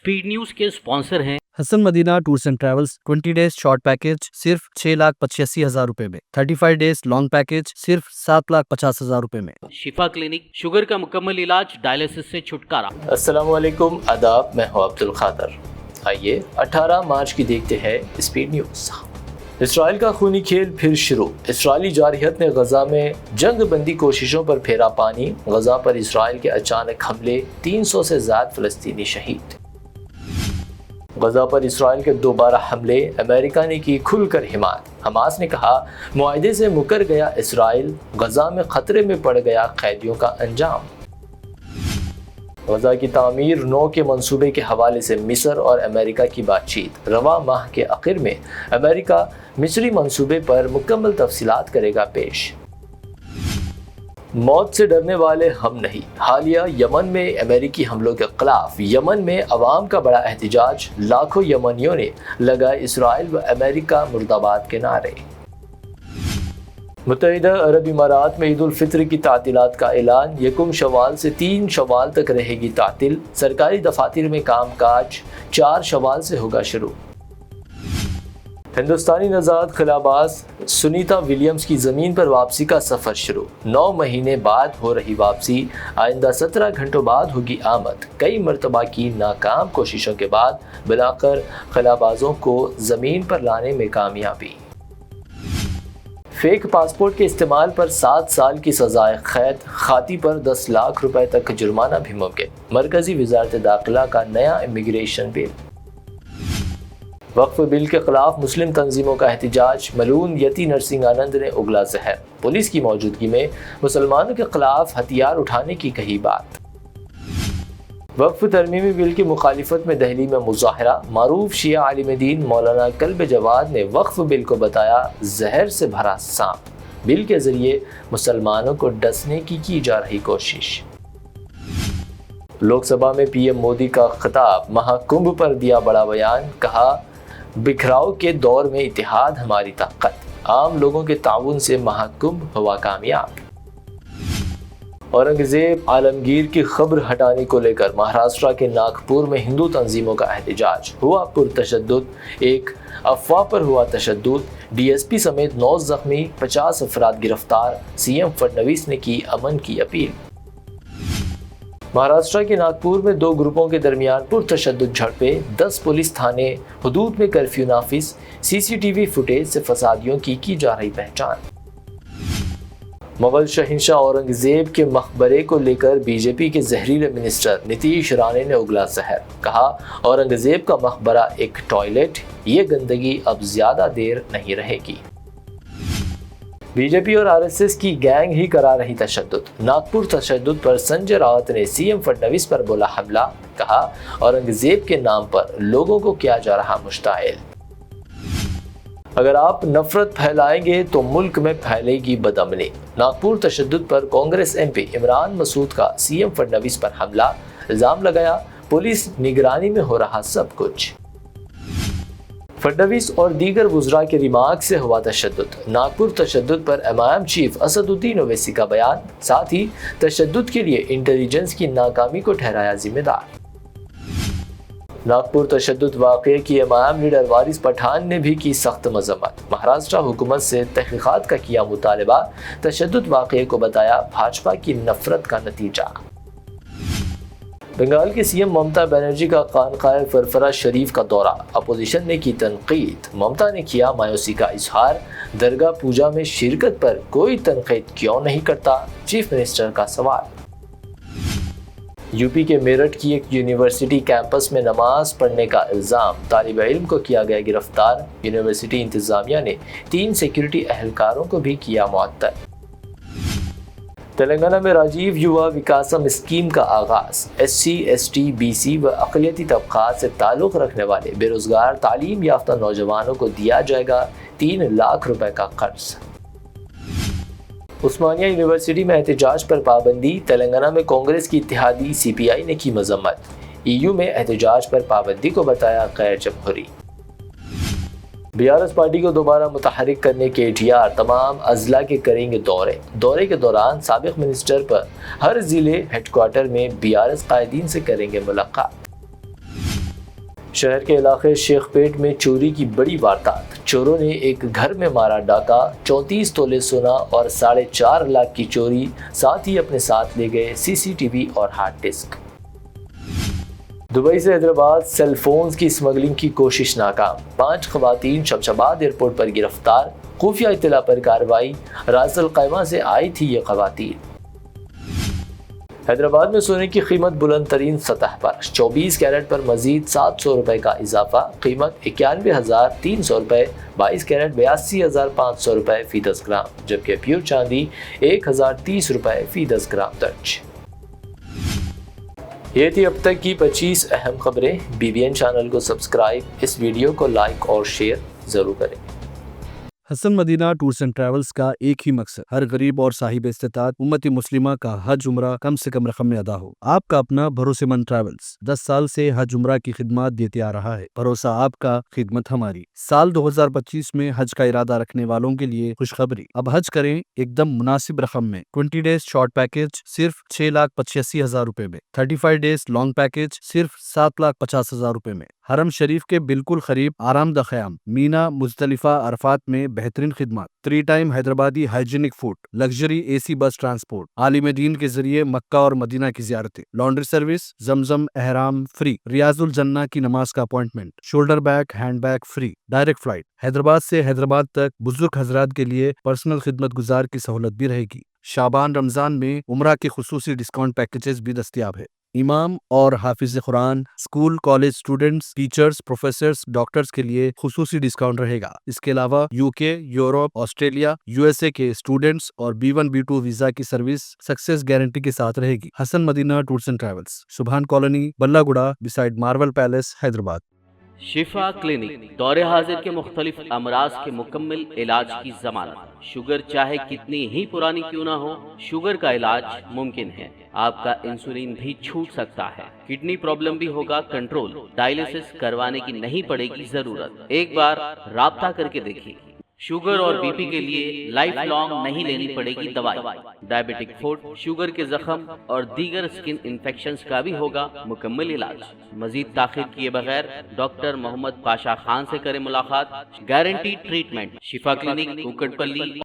Speed news के sponsor हैं Hasan Madina tours and travels. 20 days short package सिर्फ 6,85,000 रुपए में, 35 डेज लॉन्ग पैकेज सिर्फ 7,50,000 रुपए में। शिफा क्लिनिक, शुगर का मुकम्मल इलाज, डायलिसिस से छुटकारा। अस्सलाम वालेकुम, आदाब, मैं हूं अब्दुल खादर। आइए 18 मार्च की देखते हैं स्पीड न्यूज़। इसराइल का खूनी खेल फिर शुरू। इसराइली जारहियत ने गजा में जंग बंदी कोशिशों पर फेरा पानी। गजा पर इसराइल के अचानक हमले, 300 से ज्यादा फलस्तीनी शहीद। गजा पर इसराइल के दोबारा हमले, अमेरिका ने की खुलकर हिमायत। हमास ने कहा मुआहदे से मुकर गया इसराइल, गजा में खतरे में पड़ गया कैदियों का अंजाम। गजा की तामीर 9 के मंसूबे के हवाले से मिस्र और अमेरिका की बातचीत। रवा माह के आखिर में अमेरिका मिस्री मंसूबे पर मुकम्मल तफसीलात करेगा पेश। मौत से डरने वाले हम नहीं। हालिया यमन में अमेरिकी हमलों के खिलाफ यमन में अवाम का बड़ा एहतजाज। लाखों यमनियों ने लगाए इसराइल व अमेरिका मुर्दाबाद के नारे। मुत्तहिदा अरब इमारात में ईद उल फित्र की तातीलात का ऐलान। 1 शवाल से 3 शवाल तक रहेगी तातिल। सरकारी दफातर में काम काज 4 शवाल से होगा शुरू। हिंदुस्तानी नजात खिलाबाज सुनीता विलियम्स की ज़मीन पर वापसी का सफ़र शुरू। 9 महीने बाद हो रही वापसी। आइंदा 17 घंटों बाद होगी आमद। कई मरतबा की नाकाम कोशिशों के बाद बिलाकर खिलाबाजों को ज़मीन पर लाने में कामयाबी। फेक पासपोर्ट के इस्तेमाल पर 7 साल की सजाए कैद। खाती पर 10 लाख रुपए तक जुर्माना भी मुमकिन। मरकजी वजारत दाखिला का नया इमिग्रेशन बिल। वक्फ बिल के खिलाफ मुस्लिम तंजीमों का एहतजाज। मलून यति नरसिंह आनंद ने उगला जहर। पुलिस की मौजूदगी में मुसलमानों के खिलाफ हथियार उठाने की कही बात। वक्फ तरमीमी बिल की मुखालिफत में दहली में मुजाहरा। मारूफ शिया आलिम दीन मौलाना कल्ब जवाद ने वक्फ बिल को बताया जहर से भरा सांप। बिल के जरिए मुसलमानों को डसने की जा रही कोशिश। लोकसभा में पीएम मोदी का खिताब। महाकुंभ पर दिया बड़ा बयान। कहा बिखराव के दौर में इत्तेहाद हमारी ताकत। आम लोगों के ताउन से महाकुंभ हुआ कामयाब। औरंगजेब आलमगीर की खबर हटाने को लेकर महाराष्ट्र के नागपुर में हिंदू तंजीमों का एहतजाज। हुआ पुरतशद्दुद, एक अफवाह पर हुआ तशद्दुद। डीएसपी समेत 9 जख्मी, 50 अफराद गिरफ्तार। सीएम फडणवीस ने की अमन की अपील। महाराष्ट्र के नागपुर में 2 ग्रुपों के दरमियान पुरतशद्दुद झड़पें। 10 पुलिस थाने। हुदूद में कर्फ्यू नाफिज। सीसीटीवी फुटेज से फसादियों की जा रही पहचान। मुगल शहंशाह औरंगजेब के मकबरे को लेकर बीजेपी के जहरीले मिनिस्टर नीतीश राणे ने उगला जहर। कहा औरंगजेब का मकबरा एक टॉयलेट, ये गंदगी अब ज्यादा देर नहीं रहेगी। बीजेपी और आरएसएस की गैंग ही करा रही तशद्दुद। नागपुर तशद्दुद पर संजय राउत ने सीएम फडणवीस पर बोला हमला। कहा औरंगजेब के नाम पर लोगों को किया जा रहा मुश्ताइल। अगर आप नफरत फैलाएंगे तो मुल्क में फैलेगी बदअमनी। नागपुर तशद्दुद पर कांग्रेस एमपी इमरान मसूद का सीएम फडणवीस पर हमला। इल्जाम लगाया पुलिस निगरानी में हो रहा सब कुछ। फडणवीस और दीगर वुज़रा के रिमार्क से हुआ तशद्दुद। नागपुर तशद्दुद पर एमआईएम चीफ असदुद्दीन ओवैसी का बयान। साथ ही तशद्दुद के लिए इंटेलिजेंस की नाकामी को ठहराया जिम्मेदार। नागपुर तशद्दुद वाक़े की एमआईएम लीडर वारिस पठान ने भी की सख्त मजम्मत। महाराष्ट्र हुकूमत से तहक़ीक़ात का किया मुतालबा। तशद्दुद वाक़े को बताया भाजपा की नफरत का नतीजा। बंगाल की सीएम ममता बनर्जी का खानकाह फरफरा शरीफ का दौरा। अपोजिशन ने की तनकीद। ममता ने किया मायूसी का इजहार। दरगाह पूजा में शिरकत पर कोई तनकीद क्यों नहीं करता, चीफ मिनिस्टर का सवाल। यूपी के मेरठ की एक यूनिवर्सिटी कैंपस में नमाज पढ़ने का इल्ज़ाम। तालिब इल्म को किया गया गिरफ्तार। यूनिवर्सिटी इंतजामिया ने 3 सिक्योरिटी अहलकारों को भी किया मुअत्तल। तेलंगाना में राजीव युवा विकासम स्कीम का आगाज। SC, ST, BC व अक़लियती तबक़ात से ताल्लुक़ रखने वाले बेरोज़गार तालीम याफ्ता नौजवानों को दिया जाएगा 3 लाख रुपए का कर्ज। उस्मानिया यूनिवर्सिटी में एहतजाज पर पाबंदी। तेलंगाना में कांग्रेस की इत्तेहादी CPI ने की मजम्मत। EU में एहतजाज पर पाबंदी को बताया गैर जमहूरी। BRS पार्टी को दोबारा मुतहरिक करने के ATR। तमाम अजला के करेंगे दौरे के दौरान साबिक मिनिस्टर पर हर ज़िले हेडक्वार्टर में BRS कायदीन से करेंगे मुलाकात। شہر کے علاقے شیخ پیٹ میں چوری کی بڑی واردات، چوروں نے ایک گھر میں مارا ڈاکہ، 34 تولے سونا اور 4.5 لاکھ کی چوری، ساتھ ہی اپنے ساتھ لے گئے CCTV اور ہارڈ ڈسک۔ دبئی سے حیدرآباد سیل فونز کی اسمگلنگ کی کوشش ناکام، 5 خواتین شمس آباد ایئرپورٹ پر گرفتار، خفیہ اطلاع پر کارروائی، راس الخیمہ سے آئی تھی یہ خواتین۔ حیدرآباد میں سونے کی قیمت بلند ترین سطح پر، 24 کیرٹ پر مزید 700 روپے کا اضافہ، قیمت 91,300 روپے، 22 کیرٹ 82,500 روپے فی 10 گرام، جبکہ پیور چاندی 1,030 روپے فی 10 گرام درج۔ یہ تھی اب تک کی 25 اہم خبریں۔ BBN چینل کو سبسکرائب، اس ویڈیو کو لائک اور شیئر ضرور کریں۔ حسن مدینہ ٹورز اینڈ ٹریولز کا ایک ہی مقصد، ہر غریب اور صاحب استطاعت امت مسلمہ کا حج عمرہ کم سے کم رقم میں ادا ہو۔ آپ کا اپنا بھروسے مند ٹریولز 10 سال سے حج عمرہ کی خدمات دیتے آ رہا ہے۔ بھروسہ آپ کا، خدمت ہماری۔ سال 2025 میں حج کا ارادہ رکھنے والوں کے لیے خوشخبری، اب حج کریں ایک دم مناسب رقم میں۔ 20 ڈیز شارٹ پیکج صرف 6,85,000 روپے میں، 35 ڈیز لانگ پیکج صرف 7,50,000 روپے میں۔ حرم شریف کے بالکل قریب آرام دہ قیام، مینا، مزدلفہ، عرفات میں بہترین خدمات، 3 time Hyderabadi hygienic food, luxury AC بس ٹرانسپورٹ، عالم دین کے ذریعے مکہ اور مدینہ کی زیارتیں، لانڈری سروس، زمزم احرام فری، ریاض الجنہ کی نماز کا appointment, shoulder bag hand bag free, direct flight, Hyderabad سے حیدرآباد تک بزرگ حضرات کے لیے پرسنل خدمت گزار کی سہولت بھی رہے گی۔ شعبان رمضان میں عمرہ کے خصوصی ڈسکاؤنٹ پیکیجز بھی دستیاب ہے۔ امام اور حافظ قرآن، school college students, teachers, professors, doctors کے لیے خصوصی ڈسکاؤنٹ رہے گا۔ اس کے علاوہ UK، یورپ، آسٹریلیا، USA کے اسٹوڈنٹس اور B1 B2 ویزا کی سروس سکسیس گارنٹی کے ساتھ رہے گی۔ حسن مدینہ ٹورز اینڈ ٹریولز، سبحان کالونی، بلہ گڑا، بسائڈ مارول پیلیس، حیدرآباد۔ شفا کلینک دور حاضر کے مختلف امراض کے مکمل علاج کی ضمانت۔ شوگر چاہے کتنی ہی پرانی کیوں نہ ہو، شوگر کا علاج ممکن ہے۔ آپ کا انسولین بھی چھوٹ سکتا ہے، کڈنی پرابلم بھی ہوگا کنٹرول، ڈائلیسس کروانے کی نہیں پڑے گی ضرورت۔ ایک بار رابطہ کر کے دیکھیے۔ شوگر اور BP کے لیے لائف لانگ نہیں لینی پڑے گی دوائی۔ ڈائبیٹک فوڈ، شوگر کے زخم اور دیگر اسکن انفیکشنز کا بھی ہوگا مکمل علاج۔ مزید تاخیر کیے بغیر ڈاکٹر محمد پاشا خان سے کریں ملاقات، گارنٹی ٹریٹمنٹ۔ شفا کلینک، کوکٹ پلی۔